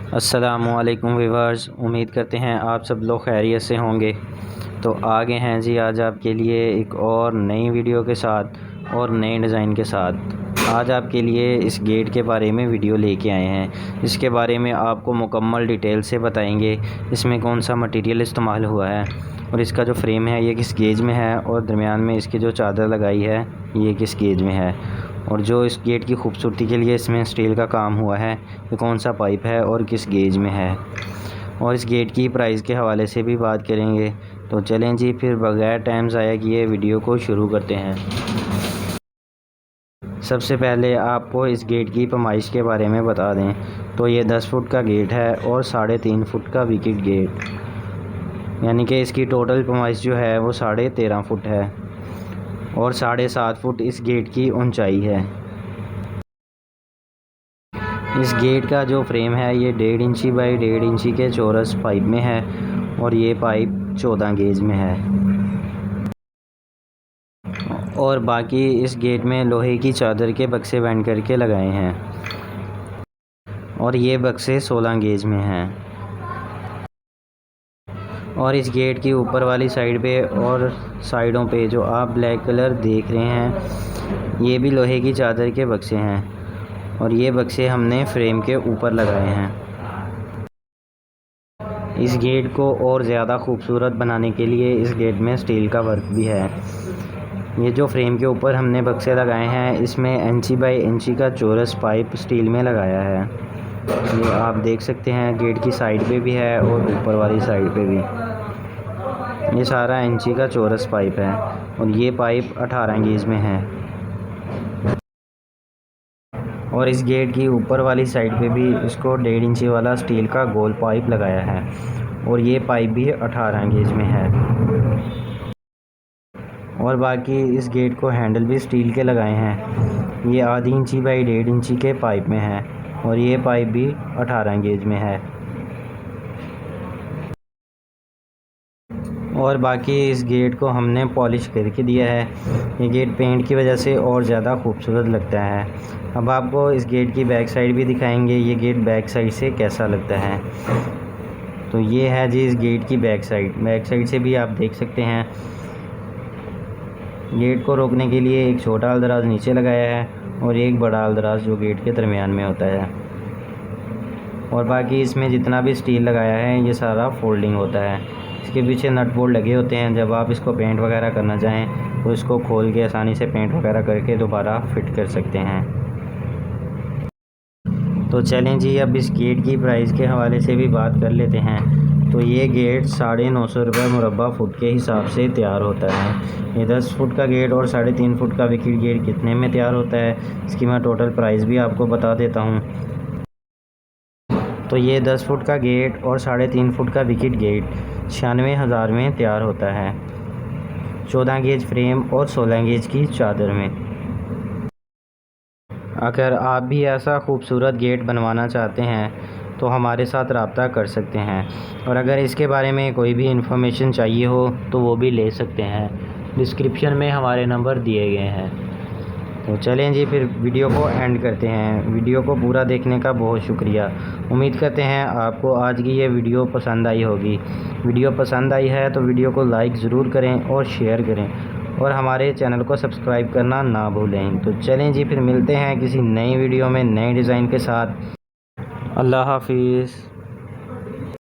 अस्सलामुअलैकुम व्यूअर्स, उम्मीद करते हैं आप सब लोग खैरियत से होंगे। तो आ गए हैं जी आज आपके लिए एक और नई वीडियो के साथ और नए डिज़ाइन के साथ। आज आपके लिए इस गेट के बारे में वीडियो लेके आए हैं। इसके बारे में आपको मुकम्मल डिटेल से बताएंगे, इसमें कौन सा मटेरियल इस्तेमाल हुआ है और इसका जो फ्रेम है ये किस गेज में है और दरमियान में इसकी जो चादर लगाई है ये किस गेज में है, और जो इस गेट की खूबसूरती के लिए इसमें स्टील का काम हुआ है ये कौन सा पाइप है और किस गेज में है, और इस गेट की प्राइस के हवाले से भी बात करेंगे। तो चलें जी फिर बगैर टाइम ज़ाया किए वीडियो को शुरू करते हैं। सबसे पहले आपको इस गेट की पैमाइश के बारे में बता दें तो ये 10 फुट का गेट है और 3.5 फुट का विकेट गेट, यानी कि इसकी टोटल पैमाइश जो है वो 13.5 फुट है और 7.5 फुट इस गेट की ऊंचाई है। इस गेट का जो फ्रेम है ये 1.5 इंची बाई 1.5 इंची के चौरस पाइप में है और ये पाइप 14 गेज में है, और बाकी इस गेट में लोहे की चादर के बक्से बैंड करके लगाए हैं और ये बक्से 16 गेज में हैं। और इस गेट की ऊपर वाली साइड पे और साइडों पे जो आप ब्लैक कलर देख रहे हैं ये भी लोहे की चादर के बक्से हैं और ये बक्से हमने फ्रेम के ऊपर लगाए हैं। इस गेट को और ज़्यादा खूबसूरत बनाने के लिए इस गेट में स्टील का वर्क भी है। ये जो फ्रेम के ऊपर हमने बक्से लगाए हैं इसमें इंची बाई इंची का चौरस पाइप स्टील में लगाया है। ये आप देख सकते हैं गेट की साइड पे भी है और ऊपर वाली साइड पे भी। ये सारा इंची का चौरस पाइप है और ये पाइप 18 गेज में है, और इस गेट की ऊपर वाली साइड पे भी इसको 1.5 इंची वाला स्टील का गोल पाइप लगाया है और ये पाइप भी 18 गेज में है। और बाकी इस गेट को हैंडल भी स्टील के लगाए हैं। ये आधी इंची बाई 1.5 इंची के पाइप में है और ये पाइप भी 18 गेज में है। और बाकी इस गेट को हमने पॉलिश करके दिया है। ये गेट पेंट की वजह से और ज़्यादा खूबसूरत लगता है। अब आपको इस गेट की बैक साइड भी दिखाएंगे, ये गेट बैक साइड से कैसा लगता है। तो ये है जी इस गेट की बैक साइड से भी आप देख सकते हैं। गेट को रोकने के लिए एक छोटा अलदराज नीचे लगाया है और एक बड़ा अलदराज जो गेट के दरमियान में होता है, और बाकी इसमें जितना भी स्टील लगाया है ये सारा फोल्डिंग होता है। इसके पीछे नट बोल्ट लगे होते हैं, जब आप इसको पेंट वगैरह करना चाहें तो इसको खोल के आसानी से पेंट वगैरह करके दोबारा फिट कर सकते हैं। तो चलें जी अब इस गेट की प्राइस के हवाले से भी बात कर लेते हैं। तो ये गेट 950 रुपये मुरब्बा फुट के हिसाब से तैयार होता है। ये 10 फुट का गेट और 3.5 फुट का विकेट गेट कितने में तैयार होता है इसकी मैं टोटल प्राइस भी आपको बता देता हूँ। तो ये 10 फुट का गेट और 3.5 फुट का विकेट गेट 96,000 में तैयार होता है, 14 गेज फ्रेम और 16 गेज की चादर में। अगर आप भी ऐसा खूबसूरत गेट बनवाना चाहते हैं तो हमारे साथ रब्ता कर सकते हैं, और अगर इसके बारे में कोई भी इन्फॉर्मेशन चाहिए हो तो वो भी ले सकते हैं। डिस्क्रिप्शन में हमारे नंबर दिए गए हैं। तो चलें जी फिर वीडियो को एंड करते हैं। वीडियो को पूरा देखने का बहुत शुक्रिया। उम्मीद करते हैं आपको आज की ये वीडियो पसंद आई होगी। वीडियो पसंद आई है तो वीडियो को लाइक ज़रूर करें और शेयर करें, और हमारे चैनल को सब्सक्राइब करना ना भूलें। तो चलें जी फिर मिलते हैं किसी नई वीडियो में नए डिज़ाइन के साथ। अल्लाह हाफिज़।